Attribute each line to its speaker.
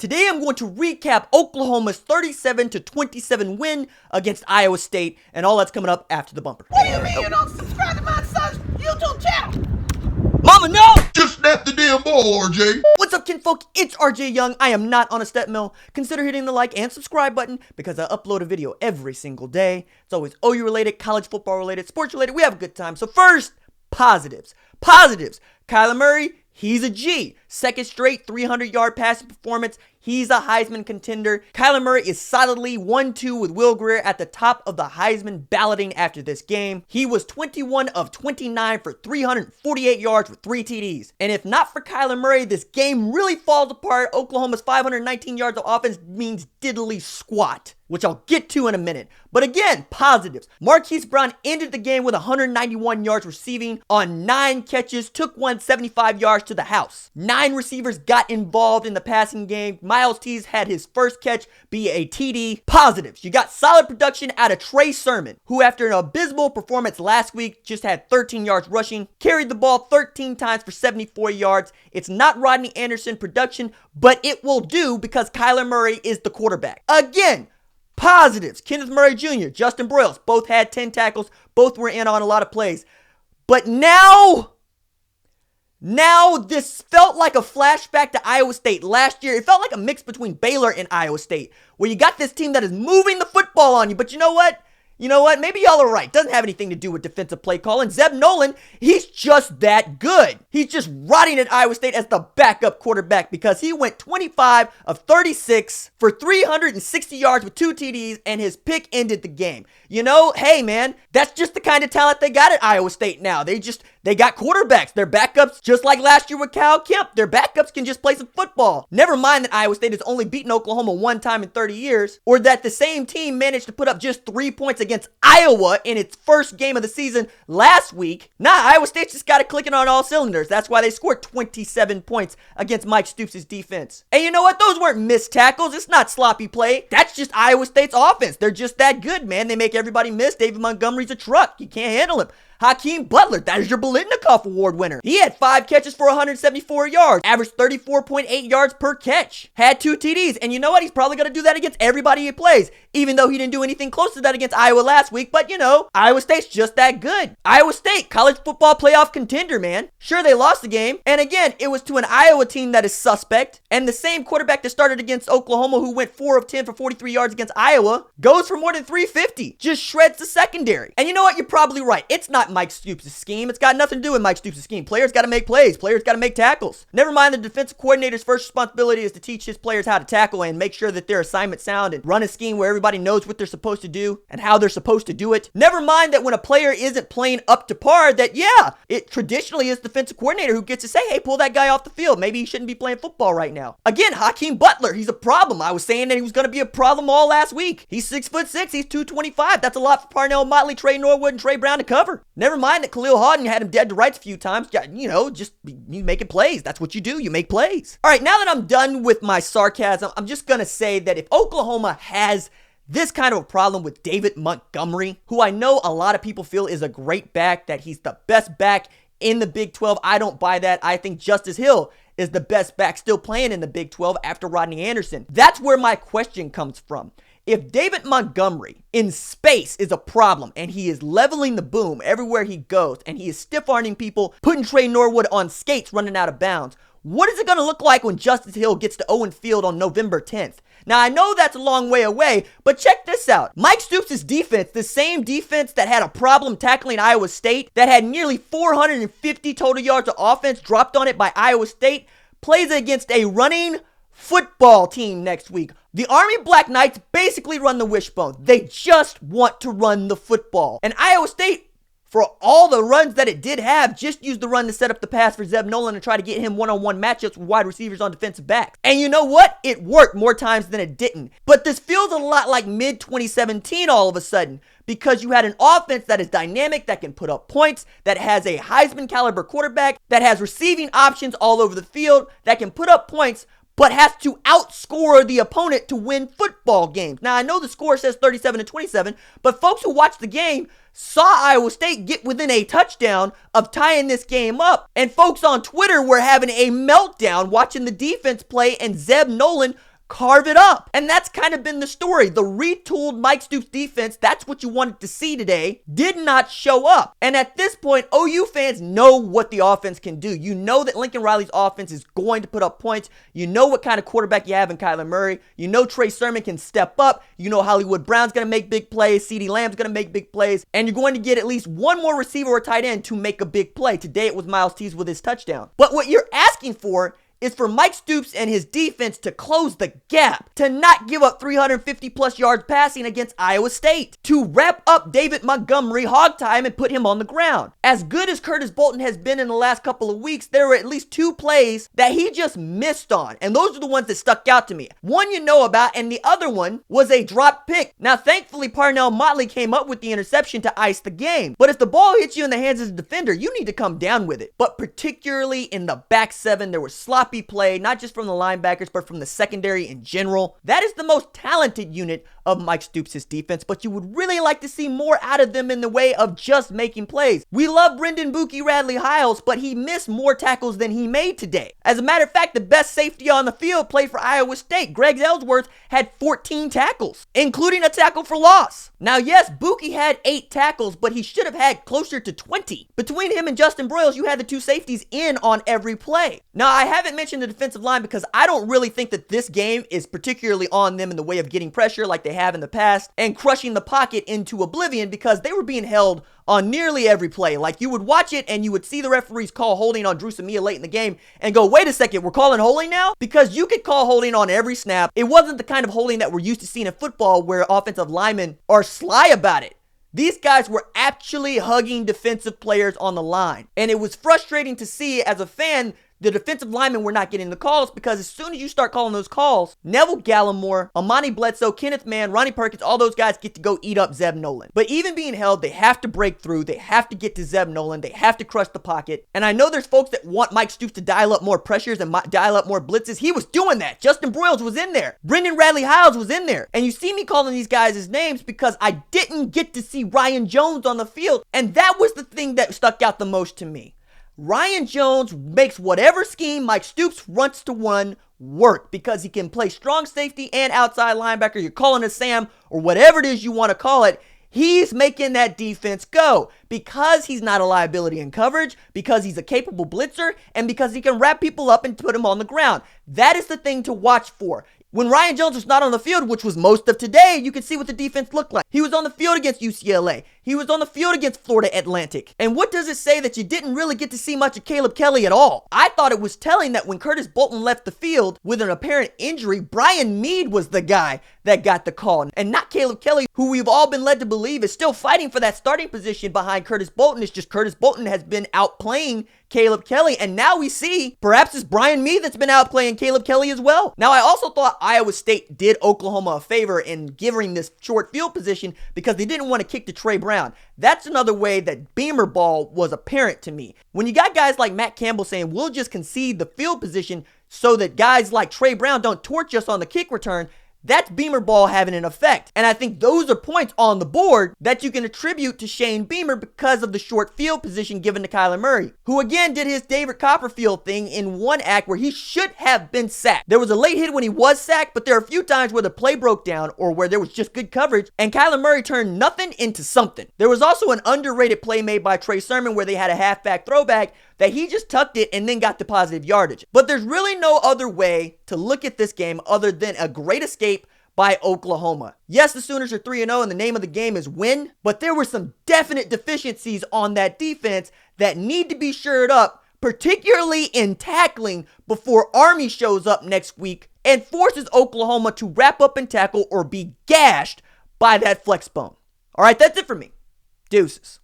Speaker 1: Today I'm going to recap Oklahoma's 37-27 win against Iowa State, and all that's coming up after the bumper.
Speaker 2: What do you mean you don't subscribe to my son's YouTube channel?
Speaker 1: Mama, no!
Speaker 3: Just snap the damn ball, RJ.
Speaker 1: What's up, kinfolk? It's RJ Young. I am not on a step mill. Consider hitting the like and subscribe button because I upload a video every single day. It's always OU related, college football related, sports related. We have a good time. So first, positives. Positives. Kyler Murray, he's a G. Second straight 300-yard passing performance. He's a Heisman contender. Kyler Murray is solidly 1-2 with Will Grier at the top of the Heisman balloting after this game. He was 21 of 29 for 348 yards with 3 TDs. And if not for Kyler Murray, this game really falls apart. Oklahoma's 519 yards of offense means diddly squat, which I'll get to in a minute. But again, positives. Marquise Brown ended the game with 191 yards receiving on 9 catches, took 175 yards to the house. 9 receivers got involved in the passing game. Miles Tees had his first catch be a TD. Positives. You got solid production out of Trey Sermon, who after an abysmal performance last week just had 13 yards rushing, carried the ball 13 times for 74 yards. It's not Rodney Anderson production, but it will do because Kyler Murray is the quarterback. Again, positives. Kenneth Murray Jr., Justin Broyles, both had 10 tackles. Both were in on a lot of plays. But now this felt like a flashback to Iowa State last year. It felt like a mix between Baylor and Iowa State, where you got this team that is moving the football on you. But you know what? Maybe y'all are right. Doesn't have anything to do with defensive play calling. Zeb Nolan, he's just that good. He's just rotting at Iowa State as the backup quarterback because he went 25 of 36 for 360 yards with 2 TDs, and his pick ended the game. Hey man, that's just the kind of talent they got at Iowa State now. They got quarterbacks. Their backups, just like last year with Kyle Kemp, their backups can just play some football. Never mind that Iowa State has only beaten Oklahoma 1 time in 30 years, or that the same team managed to put up just 3 points against Iowa in its first game of the season last week. Iowa State just got it clicking on all cylinders. That's why they scored 27 points against Mike Stoops' defense. And you know what? Those weren't missed tackles. It's not sloppy play. That's just Iowa State's offense. They're just that good, man. They make everybody miss. David Montgomery's a truck. You can't handle him. Hakeem Butler, that is your Biletnikoff Award winner. He had 5 catches for 174 yards, averaged 34.8 yards per catch, had 2 TDs. And you know what? He's probably going to do that against everybody he plays, even though he didn't do anything close to that against Iowa last week. But Iowa State's just that good. Iowa State, college football playoff contender, man. Sure, they lost the game. And again, it was to an Iowa team that is suspect. And the same quarterback that started against Oklahoma, who went 4 of 10 for 43 yards against Iowa, goes for more than 350. Just shreds the secondary. And you know what? You're probably right. It's not Mike Stoops' scheme. It's got nothing to do with Mike Stoops' scheme. Players got to make plays. Players got to make tackles. Never mind the defensive coordinator's first responsibility is to teach his players how to tackle and make sure that their assignment sound and run a scheme where everybody knows what they're supposed to do and how they're supposed to do it. Never mind that when a player isn't playing up to par, that it traditionally is the defensive coordinator who gets to say, hey, pull that guy off the field. Maybe he shouldn't be playing football right now. Again, Hakeem Butler, he's a problem. I was saying that he was going to be a problem all last week. He's 6'6", he's 225. That's a lot for Parnell Motley, Trey Norwood, and Trey Brown to cover. Never mind that Khalil Houghton had him dead to rights a few times. Just you making plays. That's what you do. You make plays. All right, now that I'm done with my sarcasm, I'm just going to say that if Oklahoma has this kind of a problem with David Montgomery, who I know a lot of people feel is a great back, that he's the best back in the Big 12, I don't buy that. I think Justice Hill is the best back still playing in the Big 12 after Rodney Anderson. That's where my question comes from. If David Montgomery in space is a problem and he is leveling the boom everywhere he goes and he is stiff-arming people, putting Trey Norwood on skates running out of bounds, what is it going to look like when Justice Hill gets to Owen Field on November 10th? Now, I know that's a long way away, but check this out. Mike Stoops' defense, the same defense that had a problem tackling Iowa State, that had nearly 450 total yards of offense dropped on it by Iowa State, plays against a running football team next week. The Army Black Knights basically run the wishbone. They just want to run the football. And Iowa State, for all the runs that it did have, just used the run to set up the pass for Zeb Nolan and try to get him one-on-one matchups with wide receivers on defensive backs. And you know what? It worked more times than it didn't. But this feels a lot like mid-2017 all of a sudden, because you had an offense that is dynamic, that can put up points, that has a Heisman caliber quarterback, that has receiving options all over the field, that can put up points, but has to outscore the opponent to win football games. Now, I know the score says 37-27, but folks who watched the game saw Iowa State get within a touchdown of tying this game up. And folks on Twitter were having a meltdown watching the defense play and Zeb Nolan carve it up. And that's kind of been the story. The retooled Mike Stoops defense, that's what you wanted to see today, did not show up. And at this point, OU fans know what the offense can do. You know that Lincoln Riley's offense is going to put up points. You know what kind of quarterback you have in Kyler Murray. You know Trey Sermon can step up. You know Hollywood Brown's going to make big plays. CeeDee Lamb's going to make big plays. And you're going to get at least one more receiver or tight end to make a big play. Today it was Miles Tease with his touchdown. But what you're asking for is for Mike Stoops and his defense to close the gap, to not give up 350 plus yards passing against Iowa State, to wrap up David Montgomery hog time and put him on the ground. As good as Curtis Bolton has been in the last couple of weeks, there were at least 2 plays that he just missed on, and those are the ones that stuck out to me. One you know about, and the other one was a drop pick. Now thankfully Parnell Motley came up with the interception to ice the game, but if the ball hits you in the hands as a defender, you need to come down with it. But particularly in the back 7, there was sloppy play, not just from the linebackers, but from the secondary in general. That is the most talented unit of Mike Stoops' defense, but you would really like to see more out of them in the way of just making plays. We love Brendan Buki Radley-Hiles, but he missed more tackles than he made today. As a matter of fact, the best safety on the field played for Iowa State. Greg Ellsworth had 14 tackles, including a tackle for loss. Now, yes, Buki had 8 tackles, but he should have had closer to 20. Between him and Justin Broyles, you had the 2 safeties in on every play. Now, I haven't mentioned the defensive line because I don't really think that this game is particularly on them in the way of getting pressure like they have in the past and crushing the pocket into oblivion, because they were being held on nearly every play. Like, you would watch it and you would see the referees call holding on Drew Samia late in the game and go, wait a second, we're calling holding now? Because you could call holding on every snap. It wasn't the kind of holding that we're used to seeing in football where offensive linemen are sly about it. These guys were actually hugging defensive players on the line. And it was frustrating to see as a fan. The defensive linemen were not getting the calls because as soon as you start calling those calls, Neville Gallimore, Amani Bledsoe, Kenneth Mann, Ronnie Perkins, all those guys get to go eat up Zeb Nolan. But even being held, they have to break through. They have to get to Zeb Nolan. They have to crush the pocket. And I know there's folks that want Mike Stoops to dial up more pressures and dial up more blitzes. He was doing that. Justin Broyles was in there. Brendan Radley-Hiles was in there. And you see me calling these guys' names because I didn't get to see Ryan Jones on the field. And that was the thing that stuck out the most to me. Ryan Jones makes whatever scheme Mike Stoops wants to run work because he can play strong safety and outside linebacker. You're calling it Sam or whatever it is you want to call it. He's making that defense go because he's not a liability in coverage, because he's a capable blitzer, and because he can wrap people up and put them on the ground. That is the thing to watch for. When Ryan Jones was not on the field, which was most of today, you could see what the defense looked like. He was on the field against UCLA. He was on the field against Florida Atlantic. And what does it say that you didn't really get to see much of Caleb Kelly at all? I thought it was telling that when Curtis Bolton left the field with an apparent injury, Brian Meade was the guy that got the call, and not Caleb Kelly, who we've all been led to believe is still fighting for that starting position behind Curtis Bolton. It's just Curtis Bolton has been outplaying Caleb Kelly, and now we see perhaps it's Brian Meade that's been outplaying Caleb Kelly as well. Now, I also thought Iowa State did Oklahoma a favor in giving this short field position because they didn't want to kick to Trey Brown. That's another way that Beamer ball was apparent to me. When you got guys like Matt Campbell saying, we'll just concede the field position so that guys like Trey Brown don't torch us on the kick return, that's Beamer ball having an effect. And I think those are points on the board that you can attribute to Shane Beamer because of the short field position given to Kyler Murray, who again did his David Copperfield thing in one act where he should have been sacked. There was a late hit when he was sacked, but there are a few times where the play broke down or where there was just good coverage and Kyler Murray turned nothing into something. There was also an underrated play made by Trey Sermon where they had a halfback throwback that he just tucked it and then got the positive yardage. But there's really no other way to look at this game other than a great escape by Oklahoma. Yes, the Sooners are 3-0 and the name of the game is win, but there were some definite deficiencies on that defense that need to be shored up, particularly in tackling before Army shows up next week and forces Oklahoma to wrap up and tackle or be gashed by that flex bone. All right, that's it for me. Deuces.